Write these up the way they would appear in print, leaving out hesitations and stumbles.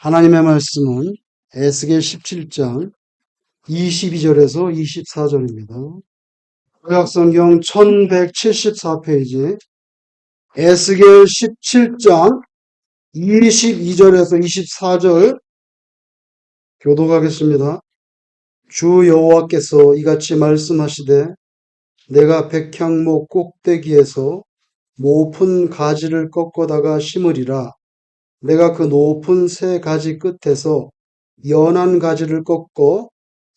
하나님의 말씀은 에스겔 17장 22절에서 24절입니다. 구약성경 1174페이지 에스겔 17장 22절에서 24절 교독하겠습니다. 주 여호와께서 이같이 말씀하시되 내가 백향목 꼭대기에서 높은 가지를 꺾어다가 심으리라. 내가 그 높은 새 가지 끝에서 연한 가지를 꺾어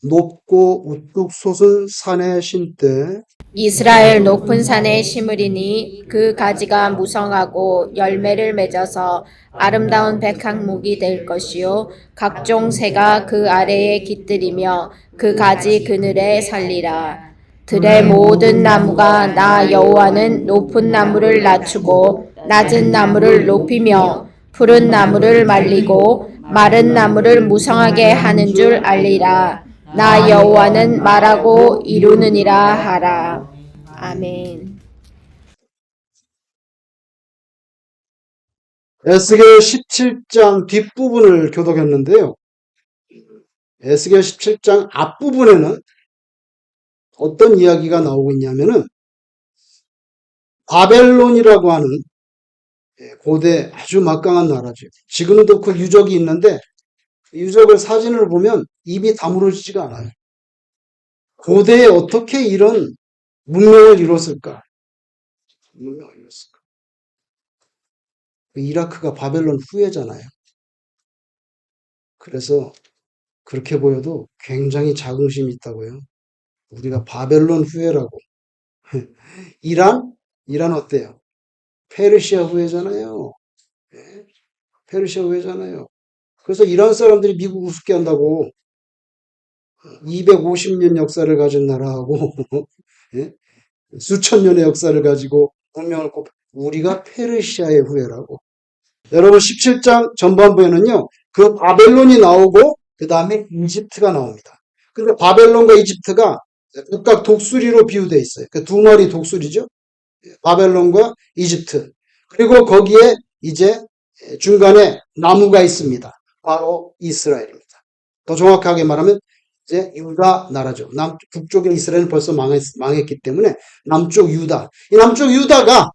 높고 우뚝 솟은 산에 심되 이스라엘 높은 산에 심으리니 그 가지가 무성하고 열매를 맺어서 아름다운 백향목이 될 것이요 각종 새가 그 아래에 깃들이며 그 가지 그늘에 살리라. 들의 모든 나무가 나 여호와는 높은 나무를 낮추고 낮은 나무를 높이며 푸른 나무를 말리고 마른 나무를 무성하게 하는 줄 알리라. 나 여호와는 말하고 이루느니라 하라. 아멘. 에스겔 17장 뒷부분을 교독했는데요. 에스겔 17장 앞부분에는 어떤 이야기가 나오고 있냐면은 바벨론이라고 하는 고대 아주 막강한 나라죠. 지금도 그 유적이 있는데 유적을 사진을 보면 입이 다물어지지가 않아요. 고대에 어떻게 이런 문명을 이뤘을까? 이라크가 바벨론 후예잖아요. 그래서 그렇게 보여도 굉장히 자긍심이 있다고요. 우리가 바벨론 후예라고. 이란 어때요? 페르시아 후예잖아요. 페르시아 후예잖아요. 그래서 이란 사람들이 미국 우습게 한다고 250년 역사를 가진 나라하고 수천 년의 역사를 가지고 문명을 우리가 페르시아의 후예라고. 여러분 17장 전반부에는요. 그 바벨론이 나오고 그 다음에 이집트가 나옵니다. 근데 바벨론과 이집트가 각각 독수리로 비유되어 있어요. 그 두 마리 독수리죠. 바벨론과 이집트. 그리고 거기에 이제 중간에 나무가 있습니다. 바로 이스라엘입니다. 더 정확하게 말하면 이제 유다 나라죠. 북쪽의 이스라엘은 벌써 망했기 때문에 남쪽 유다. 이 남쪽 유다가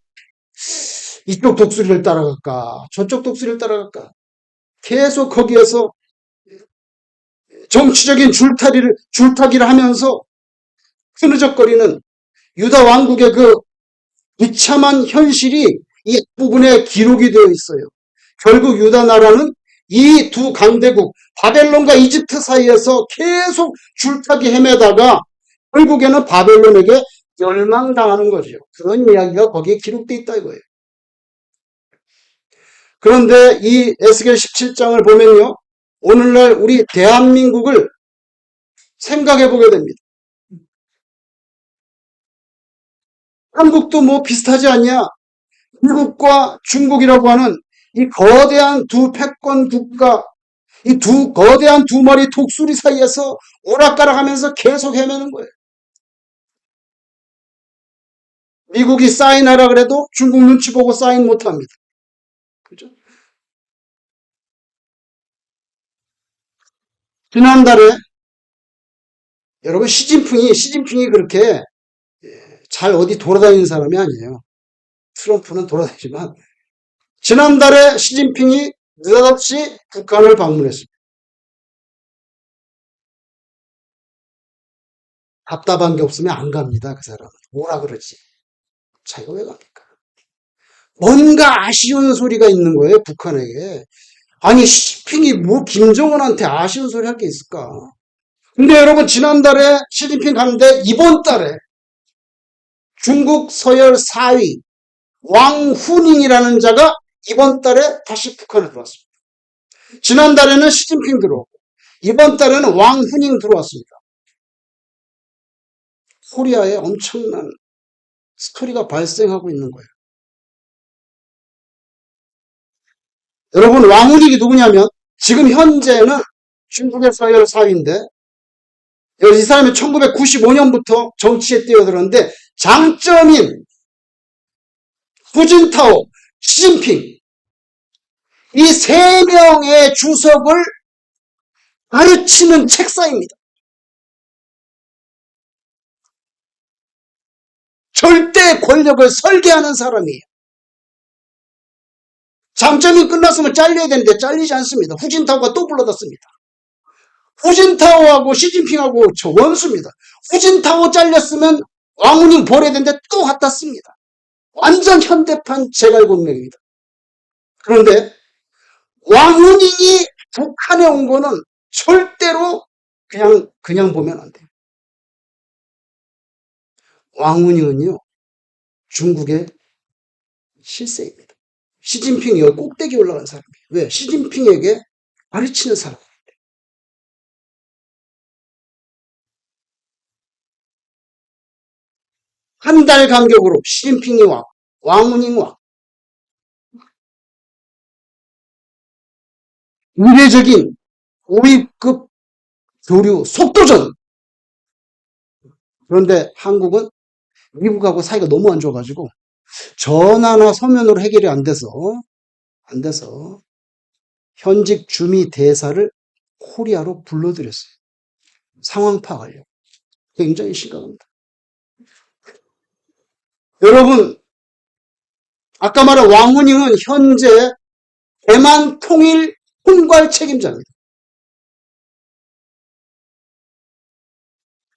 이쪽 독수리를 따라갈까? 저쪽 독수리를 따라갈까? 계속 거기에서 정치적인 줄타기를 하면서 흐느적거리는 유다 왕국의 그 비참한 현실이 이 부분에 기록이 되어 있어요. 결국 유다 나라는 이 두 강대국 바벨론과 이집트 사이에서 계속 줄타기 헤매다가 결국에는 바벨론에게 멸망당하는 거죠. 그런 이야기가 거기에 기록되어 있다 이거예요. 그런데 이 에스겔 17장을 보면요. 오늘날 우리 대한민국을 생각해 보게 됩니다. 한국도 뭐 비슷하지 않냐? 미국과 중국이라고 하는 이 거대한 두 패권 국가, 이 거대한 두 마리 독수리 사이에서 오락가락하면서 계속 헤매는 거예요. 미국이 사인하라 그래도 중국 눈치 보고 사인 못합니다. 그죠? 지난달에 여러분 시진핑이 그렇게 잘 어디 돌아다니는 사람이 아니에요. 트럼프는 돌아다니지만 지난달에 시진핑이 느닷없이 북한을 방문했습니다. 답답한 게 없으면 안 갑니다. 그 사람은. 뭐라 그러지? 자기가 왜 갑니까? 뭔가 아쉬운 소리가 있는 거예요. 북한에게. 아니 시진핑이 뭐 김정은한테 아쉬운 소리 할 게 있을까? 근데 여러분 지난달에 시진핑 가는데 이번 달에 중국 서열 4위 왕후닝이라는 자가 이번 달에 다시 북한에 들어왔습니다. 지난달에는 시진핑 들어오고 이번 달에는 왕후닝 들어왔습니다. 코리아에 엄청난 스토리가 발생하고 있는 거예요. 여러분 왕후닝이 누구냐면 지금 현재는 중국의 서열 4위인데 이 사람이 1995년부터 정치에 뛰어들었는데 장점인 후진타오, 시진핑 이 세 명의 주석을 가르치는 책사입니다. 절대 권력을 설계하는 사람이에요. 장점이 끝났으면 잘려야 되는데 잘리지 않습니다. 후진타오가 또 불러das습니다. 후진타오하고 시진핑하고 저 원수입니다. 후진타오 잘렸으면 왕후닝 버려야 되는데 또 갖다 씁니다. 완전 현대판 제갈공명입니다. 그런데 왕후닝이 북한에 온 거는 절대로 그냥 보면 안 돼요. 왕후닝은요, 중국의 실세입니다. 시진핑이 여기 꼭대기에 올라간 사람이에요. 왜? 시진핑에게 가르치는 사람. 한 달 간격으로 시진핑이 와, 왕후닝 와. 의례적인 5위급 교류 속도전. 그런데 한국은 미국하고 사이가 너무 안 좋아가지고 전화나 서면으로 해결이 안 돼서 현직 주미 대사를 코리아로 불러들였어요. 상황 파악하려고. 굉장히 심각합니다. 여러분, 아까 말한 왕후닝은 현재 대만 통일 총괄 책임자입니다.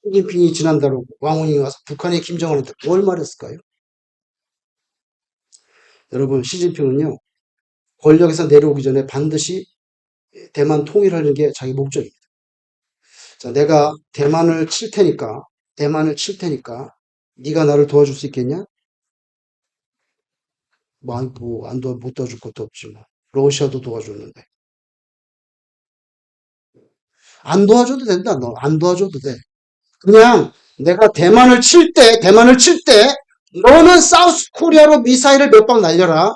시진핑이 지난달 왕후닝이 와서 북한의 김정은한테 뭘 말했을까요? 여러분, 시진핑은요, 권력에서 내려오기 전에 반드시 대만 통일하는 게 자기 목적입니다. 자, 내가 대만을 칠 테니까 네가 나를 도와줄 수 있겠냐? 못 도와줄 것도 없지 뭐. 러시아도 도와줬는데. 안 도와줘도 된다. 너 안 도와줘도 돼. 그냥 내가 대만을 칠 때 너는 사우스 코리아로 미사일을 몇 방 날려라.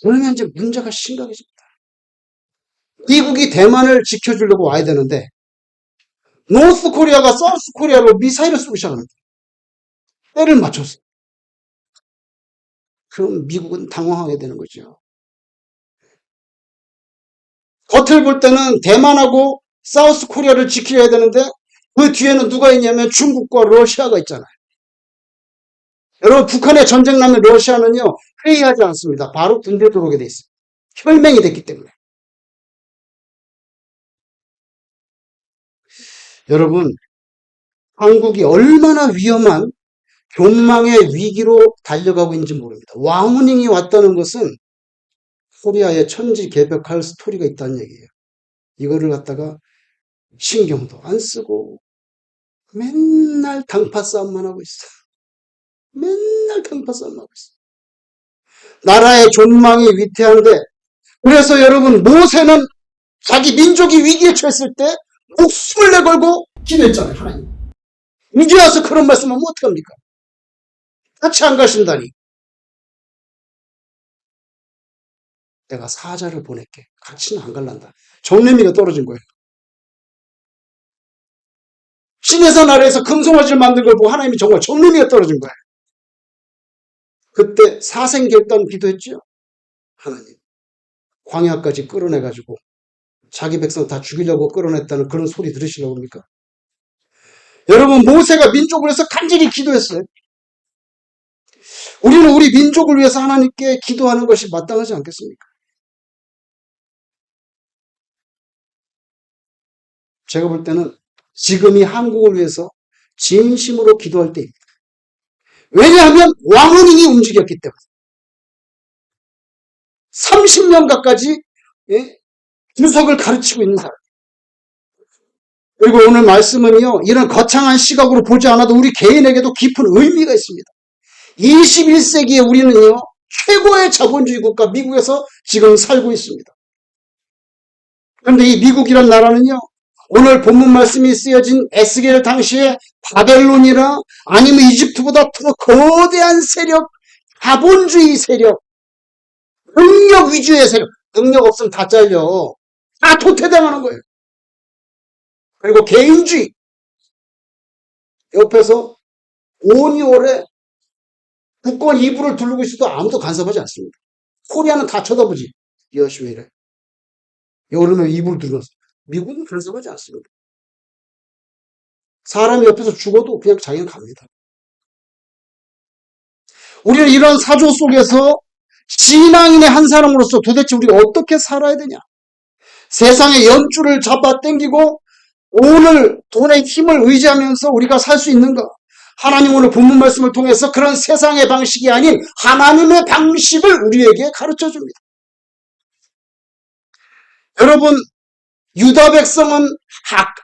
그러면 이제 문제가 심각해집니다. 미국이 대만을 지켜주려고 와야 되는데 노스 코리아가 사우스 코리아로 미사일을 쏘기 시작합니다. 때를 맞췄어. 그럼 미국은 당황하게 되는 거죠. 겉을 볼 때는 대만하고 사우스 코리아를 지켜야 되는데 그 뒤에는 누가 있냐면 중국과 러시아가 있잖아요. 여러분, 북한에 전쟁 나면 러시아는요, 회의하지 않습니다. 바로 군대 들어오게 돼 있어요. 혈맹이 됐기 때문에. 여러분, 한국이 얼마나 위험한 교망의 위기로 달려가고 있는지 모릅니다. 왕후닝이 왔다는 것은 코리아에 천지개벽할 스토리가 있다는 얘기예요. 이거를 갖다가 신경도 안 쓰고 맨날 당파 싸움만 하고 있어. 맨날 당파 싸움만 하고 있어. 나라의 존망이 위태한데, 그래서 여러분, 모세는 자기 민족이 위기에 처했을 때 목숨을 내걸고 기도했잖아요, 하나님. 이제 와서 그런 말씀하면 어떡합니까? 같이 안 가신다니. 내가 사자를 보낼게. 같이는 안 갈란다. 정내미가 떨어진 거예요. 신의 나라에서 금송아지를 만든 걸 보고 하나님이 정말 정내미가 떨어진 거예요. 그때 사생결단 기도했죠. 하나님. 광야까지 끌어내가지고 자기 백성 다 죽이려고 끌어냈다는 그런 소리 들으시려고 합니까? 여러분, 모세가 민족을 위해서 간절히 기도했어요. 우리는 우리 민족을 위해서 하나님께 기도하는 것이 마땅하지 않겠습니까? 제가 볼 때는 지금이 한국을 위해서 진심으로 기도할 때입니다. 왜냐하면 왕후닝이 움직였기 때문에. 30년 가까이 주석을 가르치고 있는 사람. 그리고 오늘 말씀은요, 이런 거창한 시각으로 보지 않아도 우리 개인에게도 깊은 의미가 있습니다. 21세기에 우리는요, 최고의 자본주의 국가 미국에서 지금 살고 있습니다. 그런데 이 미국이란 나라는요, 오늘 본문 말씀이 쓰여진 에스겔 당시에 바벨론이나 아니면 이집트보다 더 거대한 세력, 자본주의 세력, 능력 위주의 세력, 능력 없으면 다 잘려. 다 도태당하는 거예요. 그리고 개인주의, 옆에서 온이 오래 굳건 이불을 두르고 있어도 아무도 간섭하지 않습니다. 코리아는 다 쳐다보지. 이 아저씨 왜 이래? 여름에 이불 두르면서. 미국은 간섭하지 않습니다. 사람이 옆에서 죽어도 그냥 자기는 갑니다. 우리는 이런 사조 속에서 신앙인의 한 사람으로서 도대체 우리가 어떻게 살아야 되냐? 세상의 연줄을 잡아 당기고 오늘 돈의 힘을 의지하면서 우리가 살 수 있는가? 하나님 오늘 본문 말씀을 통해서 그런 세상의 방식이 아닌 하나님의 방식을 우리에게 가르쳐 줍니다. 여러분, 유다 백성은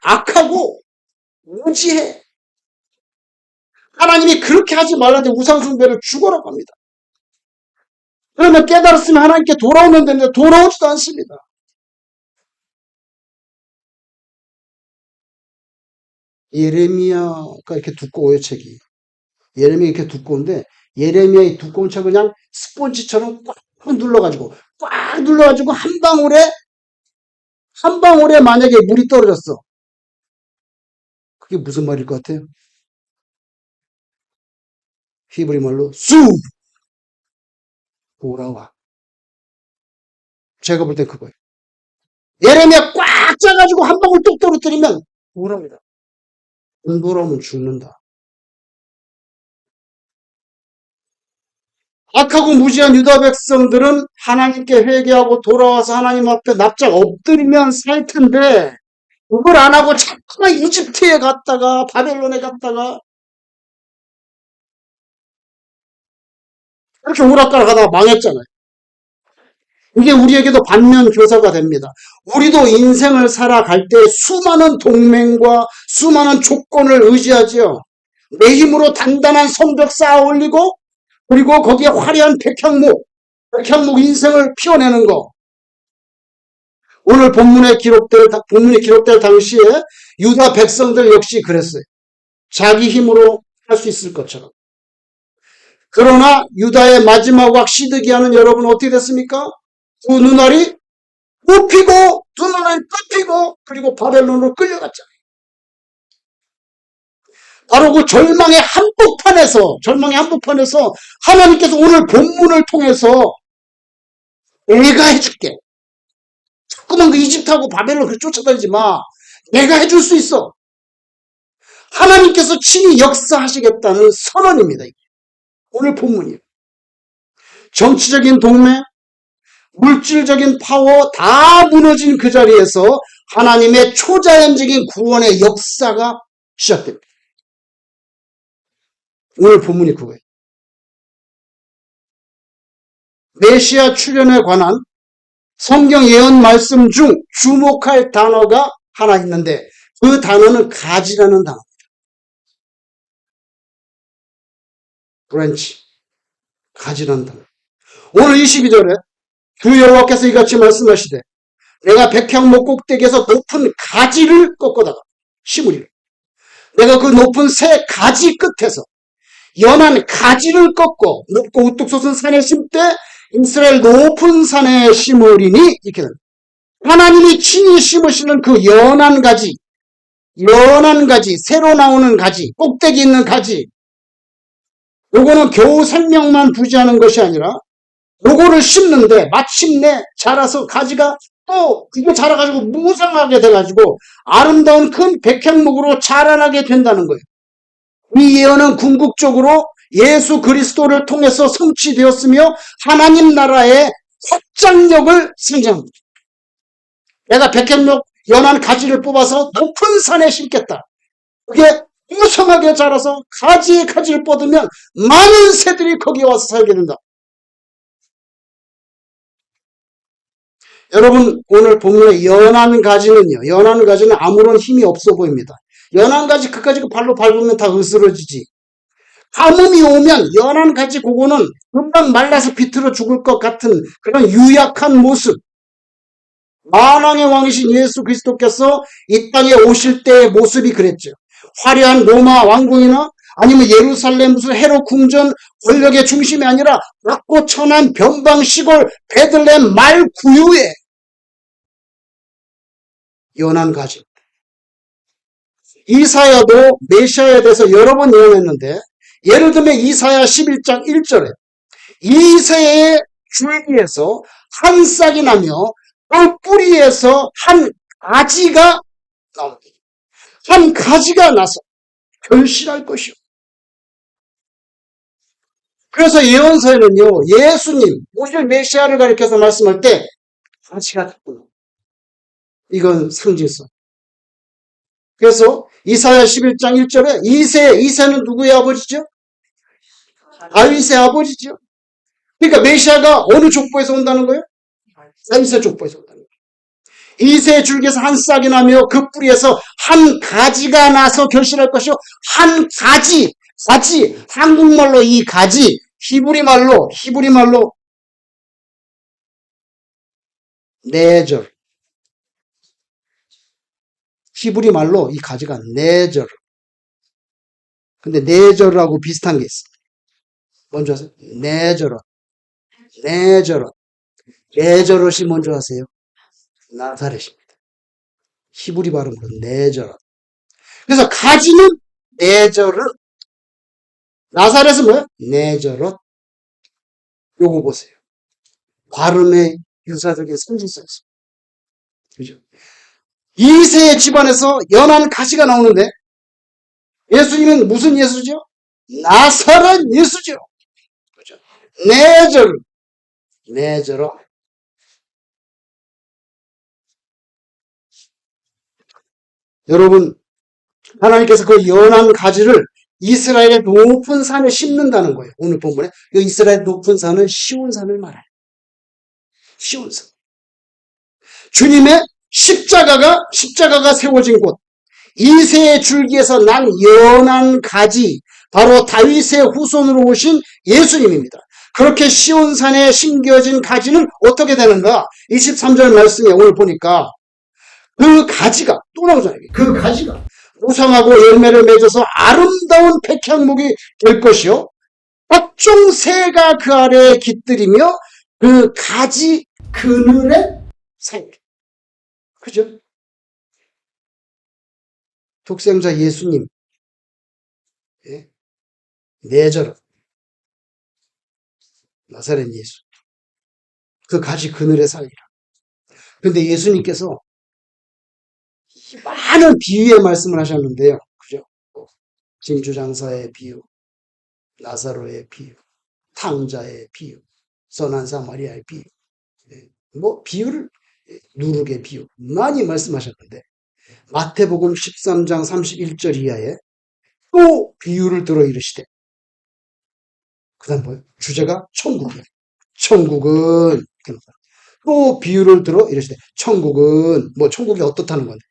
악하고 무지해. 하나님이 그렇게 하지 말라는데 우상숭배를 죽어라고 합니다. 그러면 깨달았으면 하나님께 돌아오면 되는데 돌아오지도 않습니다. 예레미야가 이렇게 두꺼워요, 책이. 예레미야 이렇게 두꺼운데 예레미야의 두꺼운 책을 그냥 스폰지처럼 꽉 눌러가지고 한 방울에 만약에 물이 떨어졌어. 그게 무슨 말일 것 같아요? 히브리 말로 쑥 돌아와. 제가 볼 땐 그거예요. 예레미야 꽉 짜가지고 한 방울 뚝 떨어뜨리면 돌아옵니다. 안 돌아오면 죽는다. 악하고 무지한 유다 백성들은 하나님께 회개하고 돌아와서 하나님 앞에 납작 엎드리면 살 텐데 그걸 안 하고 자꾸만 이집트에 갔다가 바벨론에 갔다가 그렇게 오락가락 하다가 망했잖아요. 이게 우리에게도 반면 교사가 됩니다. 우리도 인생을 살아갈 때 수많은 동맹과 수많은 조건을 의지하지요. 내 힘으로 단단한 성벽 쌓아 올리고 그리고 거기에 화려한 백향목 인생을 피워내는 거. 오늘 본문이 기록될 당시에 유다 백성들 역시 그랬어요. 자기 힘으로 할 수 있을 것처럼. 그러나 유다의 마지막 왕 시드기야는 여러분 어떻게 됐습니까? 두 눈알이 뽑히고 두 눈알이 뽑히고 그리고 바벨론으로 끌려갔잖아요. 바로 그 절망의 한복판에서 하나님께서 오늘 본문을 통해서 내가 해줄게. 자꾸만 그 이집트하고 바벨론 그 쫓아다니지 마. 내가 해줄 수 있어. 하나님께서 친히 역사하시겠다는 선언입니다. 오늘 본문이에요. 정치적인 동맹, 물질적인 파워 다 무너진 그 자리에서 하나님의 초자연적인 구원의 역사가 시작됩니다. 오늘 본문이 그거예요. 메시아 출현에 관한 성경 예언 말씀 중 주목할 단어가 하나 있는데 그 단어는 가지라는 단어입니다. 브랜치, 가지라는 단어. 오늘 22절에 주 여호와께서 이같이 말씀하시되 내가 백향목 꼭대기에서 높은 가지를 꺾어다가 심으리라. 내가 그 높은 새 가지 끝에서 연한 가지를 꺾고 높고 우뚝 솟은 산에 심되 이스라엘 높은 산에 심으리니 이렇게 됩니다. 하나님이 친히 심으시는 그 연한 가지, 새로 나오는 가지, 꼭대기 있는 가지. 요거는 겨우 생명만 부지하는 것이 아니라 요거를 심는데 마침내 자라서 가지가 또 이게 자라가지고 무성하게 돼가지고 아름다운 큰 백향목으로 자라나게 된다는 거예요. 이 예언은 궁극적으로 예수 그리스도를 통해서 성취되었으며 하나님 나라의 확장력을 상징합니다. 내가 백향목 연한 가지를 뽑아서 높은 산에 심겠다. 그게 무성하게 자라서 가지에 가지를 뻗으면 많은 새들이 거기에 와서 살게 된다. 여러분 오늘 본문의 연한 가지는 아무런 힘이 없어 보입니다. 연한 가지 그까지 발로 밟으면 다 으스러지지. 가뭄이 오면 연한 가지 그거는 금방 말라서 비틀어 죽을 것 같은 그런 유약한 모습. 만왕의 왕이신 예수 그리스도께서 이 땅에 오실 때의 모습이 그랬죠. 화려한 로마 왕궁이나 아니면 예루살렘 무슨 헤롯 궁전 권력의 중심이 아니라 낮고 천한 변방 시골 베들레헴 말 구유에 연한 가지. 이사야도 메시아에 대해서 여러 번 예언했는데 예를 들면 이사야 11장 1절에 이새의 줄기에서 한 싹이 나며 그 뿌리에서 한 가지가 나옵니다. 한 가지가 나서 결실할 것이요. 그래서 예언서에는요, 예수님, 오실 메시아를 가리켜서 말씀할 때 가지가 있구나. 이건 상징성. 그래서 이사야 11장 1절에 이새는 누구의 아버지죠? 다윗의 아버지죠. 그러니까 메시아가 어느 족보에서 온다는 거예요? 다윗의 족보에서 온다는 거예요. 이새의 줄기에서 한 싹이 나며 그 뿌리에서 한 가지가 나서 결실할 것이요. 한 가지, 한국말로 이 가지, 히브리 말로 네절. 히브리 말로 이 가지가 네절. 근데 네절하고 비슷한 게 있어요. 뭔지 아세요? 네절옷. 네절옷이 뭔지 아세요? 나사렛입니다. 히브리 발음으로 네절옷. 그래서 가지는 네절옷. 나사렛은 뭐예요? 네절옷. 요거 보세요. 발음의 유사적인 선지서였어요. 그죠? 이세의 집안에서 연한 가지가 나오는데 예수님은 무슨 예수죠? 나사렛 예수죠. 그죠? 네절. 여러분, 하나님께서 그 연한 가지를 이스라엘의 높은 산에 심는다는 거예요. 오늘 본문에. 그 이스라엘 높은 산은 시온산을 말해요. 시온산. 주님의 십자가가 세워진 곳. 이새의 줄기에서 난 연한 가지, 바로 다윗의 후손으로 오신 예수님입니다. 그렇게 시온산에 심겨진 가지는 어떻게 되는가? 23절 말씀에 오늘 보니까 그 가지가 또 나오잖아요. 그 가지가 무성하고 열매를 맺어서 아름다운 백향목이 될 것이요. 각종 새가 그 아래에 깃들이며 그 가지 그늘에 살. 그죠? 독생자 예수님. 예? 내절 나사렛 예수. 그 가지 그늘에 살리라. 근데 예수님께서 많은 비유의 말씀을 하셨는데요. 그죠? 진주장사의 비유, 나사로의 비유, 탕자의 비유, 선한 사마리아의 비유. 뭐 비유를 누룩의 비유 많이 말씀하셨는데 마태복음 13장 31절 이하에 또 비유를 들어 이르시되 그 다음 뭐예요? 주제가 천국이에요. 천국은 또 비유를 들어 이르시되 천국은 뭐 천국이 어떻다는 건데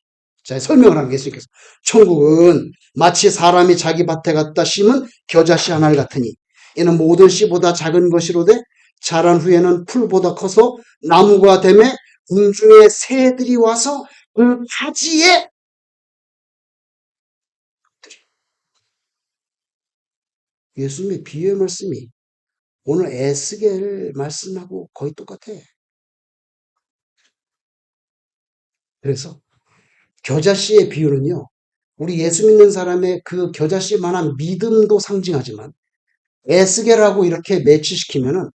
자 설명을 하는 게 예수님께서 천국은 마치 사람이 자기 밭에 갖다 심은 겨자씨 하나를 같으니 이는 모든 씨보다 작은 것이로되 자란 후에는 풀보다 커서 나무가 되매 공중의 새들이 와서 그 가지에 예수님의 비유의 말씀이 오늘 에스겔 말씀하고 거의 똑같아. 그래서 겨자씨의 비유는요. 우리 예수 믿는 사람의 그 겨자씨만한 믿음도 상징하지만 에스겔하고 이렇게 매치시키면은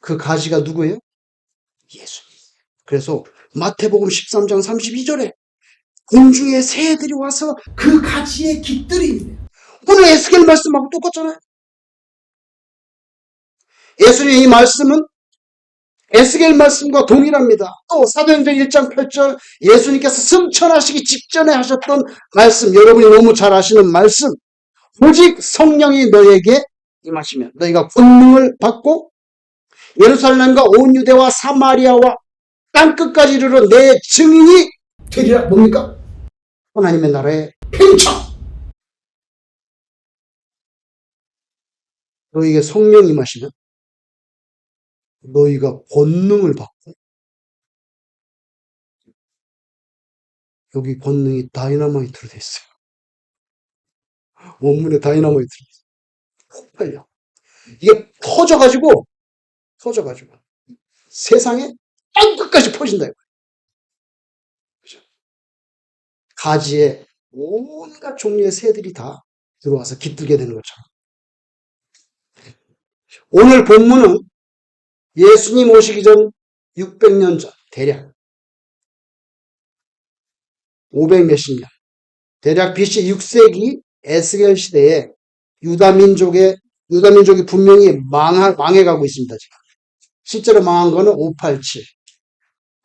그 가지가 누구예요? 예수님. 그래서 마태복음 13장 32절에 공중의 새들이 와서 그 가지에 깃들이네. 오늘 에스겔 말씀하고 똑같잖아요. 예수님의 이 말씀은 에스겔 말씀과 동일합니다. 또 사도행전 1장 8절 예수님께서 승천하시기 직전에 하셨던 말씀, 여러분이 너무 잘 아시는 말씀. 오직 성령이 너에게 임하시면 너희가 권능을 받고 예루살렘과 온 유대와 사마리아와 땅끝까지 이르러 내 증인이 되리라. 뭡니까? 하나님의 나라의 팽창. 너희에게 성령이 임하시면 너희가 권능을 받고 여기 권능이 다이너마이트로 돼 있어요. 원문에 다이너마이트로 돼 있어요. 폭발력. 이게 터져가지고 세상에 땅끝까지 퍼진다. 그죠? 가지에 온갖 종류의 새들이 다 들어와서 깃들게 되는 것처럼. 오늘 본문은 예수님 오시기 전 600년 전, 대략 500 몇십 년, 대략 BC 6세기 에스겔 시대에 유다민족이 분명히 망해가고 있습니다. 지금. 실제로 망한 거는 587.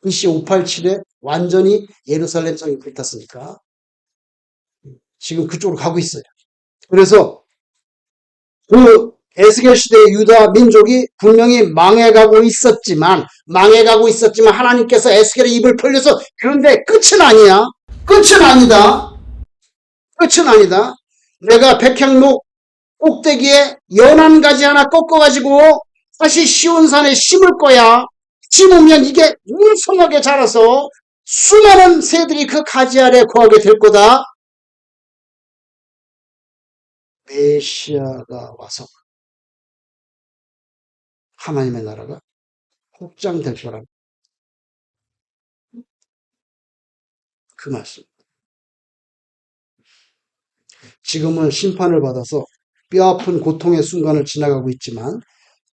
BC 587에 완전히 예루살렘 성이 불탔으니까 지금 그쪽으로 가고 있어요. 그래서 그 에스겔 시대의 유다 민족이 분명히 망해가고 있었지만 하나님께서 에스겔의 입을 벌려서 그런데 끝은 아니야. 끝은 아니다. 끝은 아니다. 내가 백향목 꼭대기에 연한 가지 하나 꺾어가지고 다시 시온산에 심을 거야. 심으면 이게 무성하게 자라서 수많은 새들이 그 가지 아래 거하게 될 거다. 메시아가 와서 하나님의 나라가 확장될 거라는 그 말씀. 지금은 심판을 받아서 뼈아픈 고통의 순간을 지나가고 있지만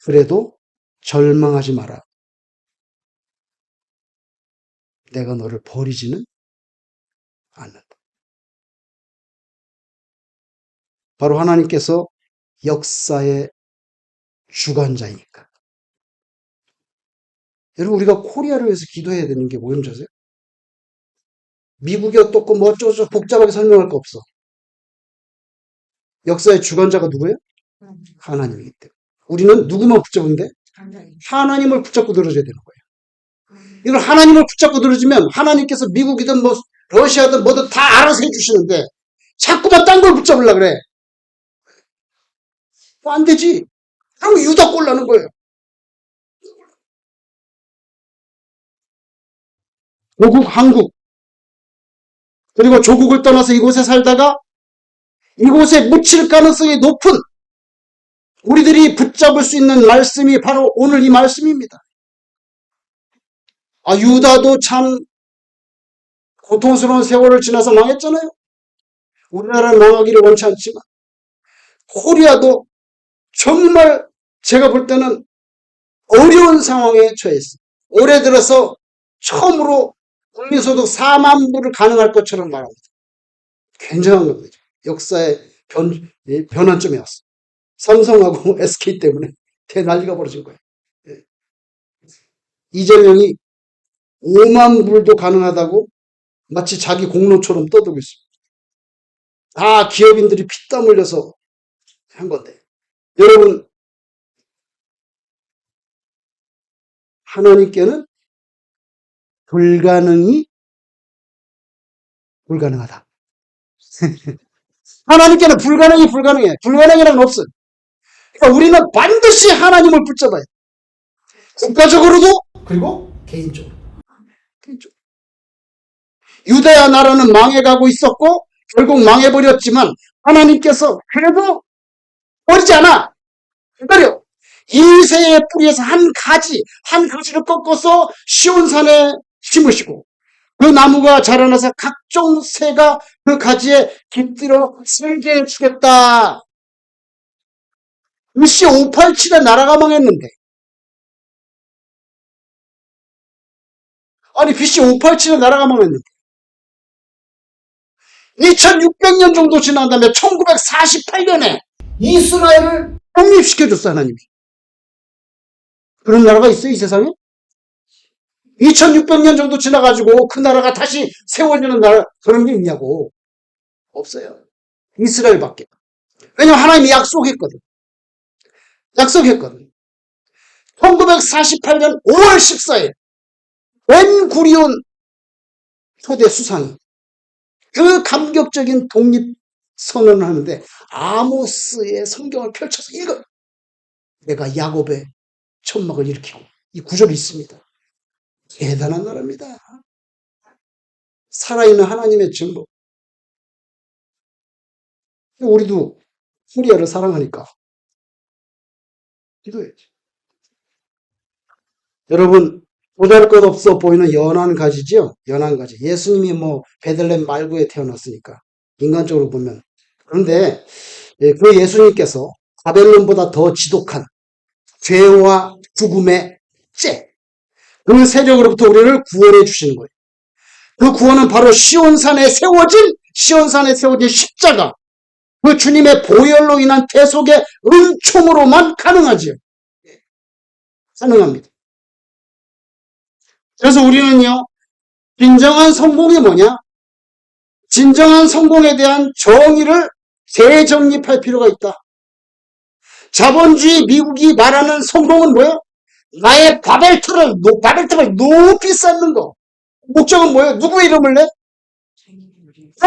그래도 절망하지 마라. 내가 너를 버리지는 않는다. 바로 하나님께서 역사의 주관자이니까. 여러분 우리가 코리아를 위해서 기도해야 되는 게 뭔지 아세요? 미국이 어떻고 뭐 어쩌고 복잡하게 설명할 거 없어. 역사의 주관자가 누구예요? 하나님이기 때문에. 우리는 누구만 붙잡으면 돼? 하나님을 붙잡고 들어줘야 되는 거예요. 이걸 하나님을 붙잡고 들어주면 하나님께서 미국이든 뭐 러시아든 뭐든 다 알아서 해주시는데 자꾸만 딴 걸 붙잡으려고 그래. 뭐 안 되지. 그럼 유다 꼴나는 거예요. 조국, 한국, 그리고 조국을 떠나서 이곳에 살다가 이곳에 묻힐 가능성이 높은 우리들이 붙잡을 수 있는 말씀이 바로 오늘 이 말씀입니다. 유다도 참 고통스러운 세월을 지나서 망했잖아요. 우리나라는 망하기를 원치 않지만 코리아도 정말 제가 볼 때는 어려운 상황에 처했어요. 올해 들어서 처음으로 국민소득 4만 불을 가능할 것처럼 말합니다. 굉장한 겁니다. 역사의 변환점이 왔어. 삼성하고 SK 때문에 대난리가 벌어진 거예요. 이재명이 5만 불도 가능하다고 마치 자기 공로처럼 떠들고 있습니다. 다 기업인들이 피땀 흘려서 한 건데. 여러분, 하나님께는 불가능하다. 하나님께는 불가능해. 불가능이란 없어요. 그러니까 우리는 반드시 하나님을 붙잡아야 돼. 국가적으로도 그리고 개인적으로. 유대야 나라는 망해가고 있었고 결국 망해버렸지만 하나님께서 그래도 버리지 않아. 기다려. 이새의 뿌리에서 한 가지를 꺾어서 시온산에 심으시고 그 나무가 자라나서 각종 새가 그 가지에 깃들어 살게 해주겠다. BC 587에 나라가 망했는데 BC 587에 나라가 망했는데 2600년 정도 지난 다음에 1948년에 이스라엘을 독립시켜줬어 하나님이. 그런 나라가 있어요 이 세상에? 2600년 정도 지나가지고 그 나라가 다시 세워지는 나라 그런 게 있냐고. 없어요. 이스라엘밖에. 왜냐면 하나님이 약속했거든. 1948년 5월 14일 벤구리온 초대 수상이 그 감격적인 독립 선언을 하는데 아모스의 성경을 펼쳐서 읽어요. 내가 야곱의 천막을 일으키고 이 구절이 있습니다. 대단한 나라입니다. 살아있는 하나님의 증거. 우리도 코리아를 사랑하니까 기도해야지. 여러분 보잘것없어 보이는 연한 가지죠. 연한 가지. 예수님이 베들레헴 말구에 태어났으니까 인간적으로 보면 그런데 그 예수님께서 바벨론보다 더 지독한 죄와 죽음의 그 세력으로부터 우리를 구원해 주시는 거예요. 그 구원은 바로 시온산에 세워진 십자가, 그 주님의 보혈로 인한 대속의 은총으로만 가능하지요. 가능합니다. 그래서 우리는요, 진정한 성공이 뭐냐? 진정한 성공에 대한 정의를 재정립할 필요가 있다. 자본주의 미국이 말하는 성공은 뭐예요? 나의 바벨탑을 높이 쌓는 거. 목적은 뭐예요? 누구의 이름을 내?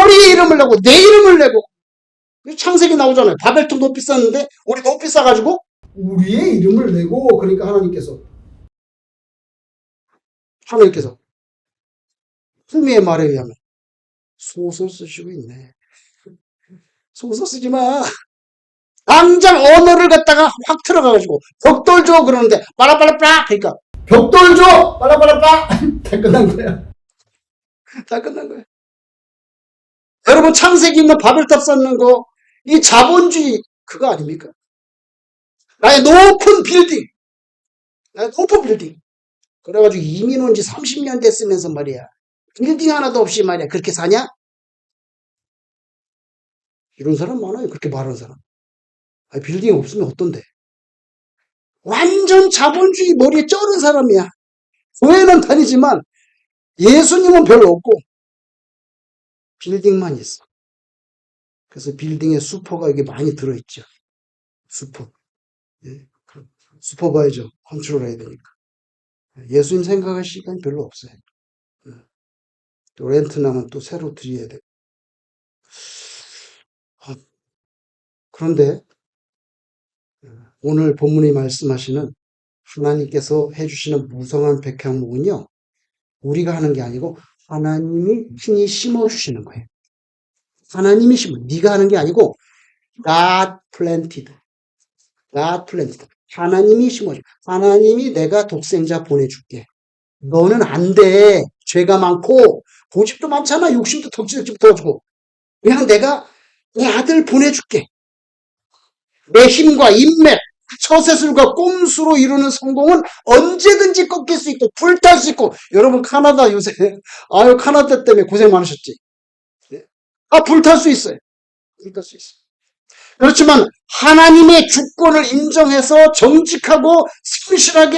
우리의 이름을 내고 내 이름을 내고. 창세기 나오잖아요. 바벨탑 높이 쌓는데 우리 높이 쌓아가지고 우리의 이름을 내고, 그러니까 하나님께서 후미의 말에 의하면 소설 쓰시고 있네. 소설 쓰지 마. 당장 언어를 갖다가 확 들어가가지고 벽돌 줘 그러는데 빠라빠라빠 그러니까 벽돌 줘 빠라빠라빠 다 끝난 거야. 다 끝난 거야. 여러분 창세기 있는 바벨탑 쌓는 거 이 자본주의 그거 아닙니까? 나의 높은 빌딩. 그래가지고 이민 온 지 30년 됐으면서 말이야. 빌딩 하나도 없이 말이야. 그렇게 사냐? 이런 사람 많아요. 그렇게 말하는 사람. 아니, 빌딩이 없으면 어떤데? 완전 자본주의 머리에 쩔은 사람이야. 교회는 다니지만 예수님은 별로 없고 빌딩만 있어. 그래서 빌딩에 수퍼가 이게 많이 들어있죠. 수퍼. 예. 수퍼바이저 컨트롤 해야 되니까. 예수님 생각할 시간이 별로 없어요. 또 렌트 나면 또 새로 드려야 돼. 그런데 오늘 본문이 말씀하시는 하나님께서 해주시는 무성한 백향목은요, 우리가 하는 게 아니고 하나님이 친히 심어주시는 거예요. 하나님이 네가 하는 게 아니고 God planted. 하나님이 심어줘. 하나님이 내가 독생자 보내줄게. 너는 안 돼. 죄가 많고 고집도 많잖아. 욕심도 덕지덕지 붙어가지고. 그냥 내가 내 아들 보내줄게. 내 힘과 인맥, 처세술과 꼼수로 이루는 성공은 언제든지 꺾일 수 있고 불탈 수 있고. 여러분 카나다 요새 카나다 때문에 고생 많으셨지. 불탈 수 있어요. 불탈 수 있어요. 그렇지만 하나님의 주권을 인정해서 정직하고 성실하게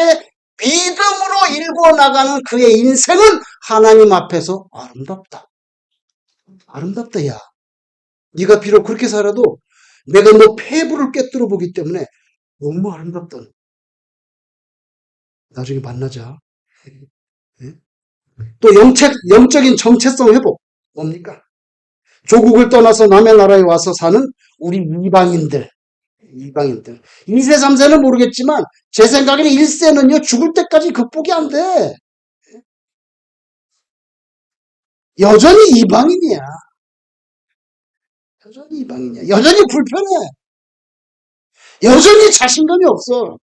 믿음으로 일궈나가는 그의 인생은 하나님 앞에서 아름답다. 아름답다, 야. 네가 비록 그렇게 살아도 내가 너 폐부를 꿰뚫어 보기 때문에 너무 아름답다. 나중에 만나자. 또 영적인 정체성 회복. 뭡니까? 조국을 떠나서 남의 나라에 와서 사는 우리 이방인들. 2세, 3세는 모르겠지만 제 생각에는 1세는요. 죽을 때까지 극복이 안 돼. 여전히 이방인이야. 여전히 불편해. 여전히 자신감이 없어.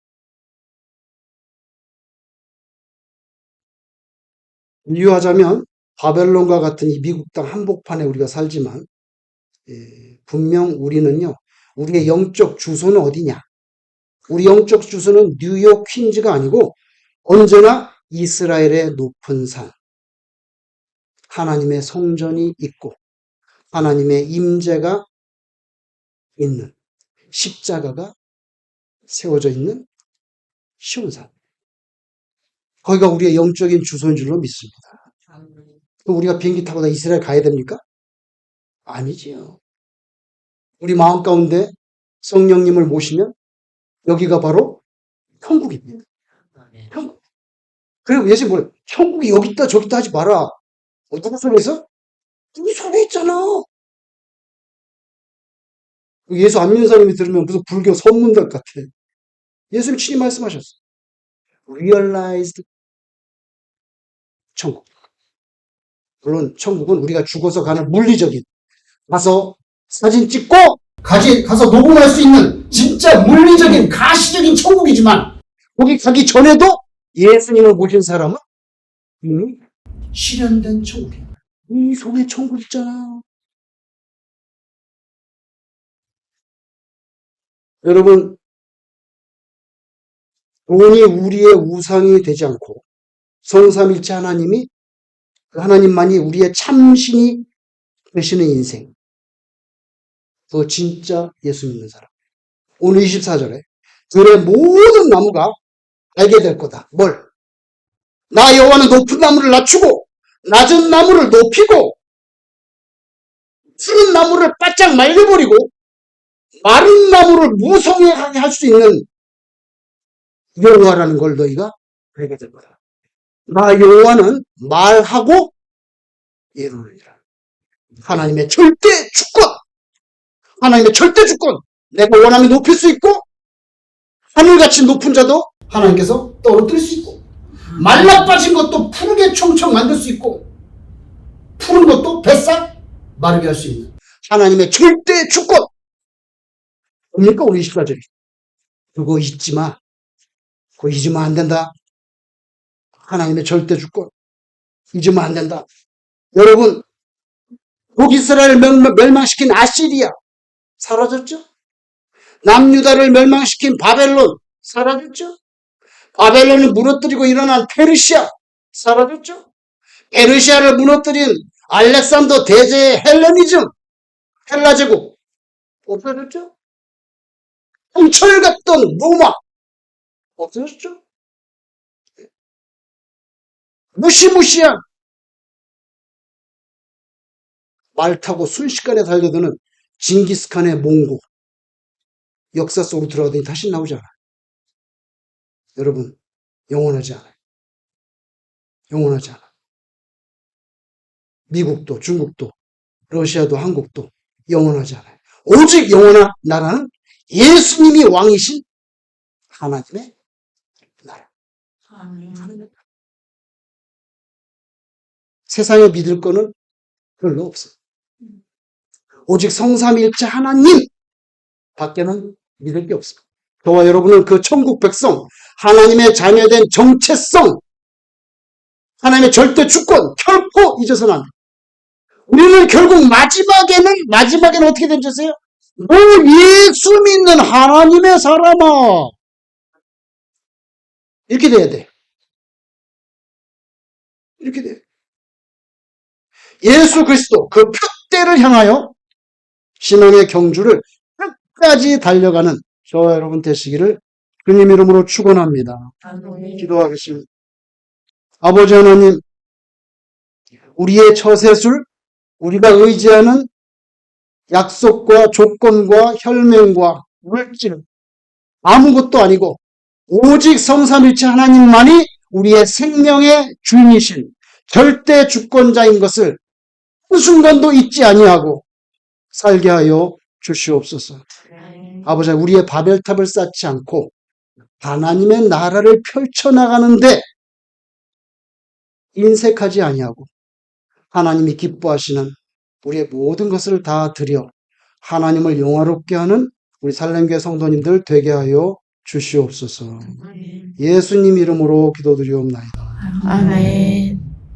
비유하자면 바벨론과 같은 이 미국 땅 한복판에 우리가 살지만 분명 우리는요. 우리의 영적 주소는 어디냐? 우리 영적 주소는 뉴욕 퀸즈가 아니고 언제나 이스라엘의 높은 산, 하나님의 성전이 있고 하나님의 임재가 있는 십자가가 세워져 있는 시온산. 거기가 우리의 영적인 주소인 줄로 믿습니다. 그럼 우리가 비행기 타고 다 이스라엘 가야 됩니까? 아니지요. 우리 마음 가운데 성령님을 모시면 여기가 바로 천국입니다. 천국. 그리고 예수님 뭐래? 천국이 여기 있다 저기 있다 하지 마라. 누구 속에서? 우리 속에 있잖아. 예수 안 믿는 사람이 들으면 무슨 불교 선문답 같아. 예수님 친히 말씀하셨어. Realized 천국. 물론 천국은 우리가 죽어서 가는 물리적인, 가서 사진 찍고 가서 녹음할 수 있는 진짜 물리적인 가시적인 천국이지만 거기 가기 전에도 예수님을 모신 사람은 이미 실현된 천국이에요. 이 속에 천국 있잖아. 여러분, 돈이 우리의 우상이 되지 않고 성삼일체 하나님이 그 하나님만이 우리의 참신이 되시는 인생. 그거 진짜 예수 믿는 사람. 오늘 24절에 들의 모든 나무가 알게 될 거다. 뭘? 나 여호와는 높은 나무를 낮추고 낮은 나무를 높이고 푸른 나무를 바짝 말려버리고 마른 나무를 무성하게 할 수 있는 여호와라는 걸 너희가 알게 될 거다. 나 여호와는 말하고 이루리라. 하나님의 절대 주권, 하나님의 절대 주권. 내가 원하면 높일 수 있고 하늘같이 높은 자도 하나님께서 떨어뜨릴 수 있고 말라 빠진 것도 푸르게 총총 만들 수 있고 푸른 것도 뱃살 마르게 할 수 있는 하나님의 절대 주권. 뭡니까 우리 24절이. 그거 잊지 마. 그거 잊으면 안 된다. 하나님의 절대 주권. 잊으면 안 된다. 여러분, 북이스라엘을 멸망시킨 아시리아 사라졌죠? 남유다를 멸망시킨 바벨론 사라졌죠? 바벨론을 무너뜨리고 일어난 페르시아 사라졌죠? 페르시아를 무너뜨린 알렉산더 대제의 헬레니즘, 헬라제국 없어졌죠? 홍철 같던 로마 없어졌죠? 무시무시한 말 타고 순식간에 달려드는 징기스칸의 몽고 역사 속으로 들어가더니 다시 나오지 않아요. 여러분, 영원하지 않아요. 영원하지 않아요. 미국도 중국도 러시아도 한국도 영원하지 않아요. 오직 영원한 나라는 예수님이 왕이신 하나님의 나라. 세상에 믿을 거는 별로 없어요. 오직 성삼일체 하나님 밖에는 믿을 게 없어요. 저와 여러분은 그 천국 백성, 하나님의 자녀된 정체성, 하나님의 절대 주권 결코 잊어서는 안 돼요. 우리는 결국 마지막에는 어떻게 된지 아세요? 너 예수 믿는 하나님의 사람아. 이렇게 돼야 돼. 이렇게 돼. 예수 그리스도 그 표대를 향하여 신앙의 경주를 끝까지 달려가는 저와 여러분 되시기를 주님 이름으로 축원합니다. 기도하겠습니다. 아버지 하나님, 우리의 처세술, 우리가 의지하는 약속과 조건과 혈맹과 물질 아무것도 아니고 오직 성삼일체 하나님만이 우리의 생명의 주인이신 절대 주권자인 것을 한순간도 잊지 아니하고 살게 하여 주시옵소서. 아버지, 우리의 바벨탑을 쌓지 않고 하나님의 나라를 펼쳐나가는데 인색하지 아니하고 하나님이 기뻐하시는 우리의 모든 것을 다 드려 하나님을 영화롭게 하는 우리 살렘교회 성도님들 되게 하여 주시옵소서. 예수님 이름으로 기도드리옵나이다. 아멘.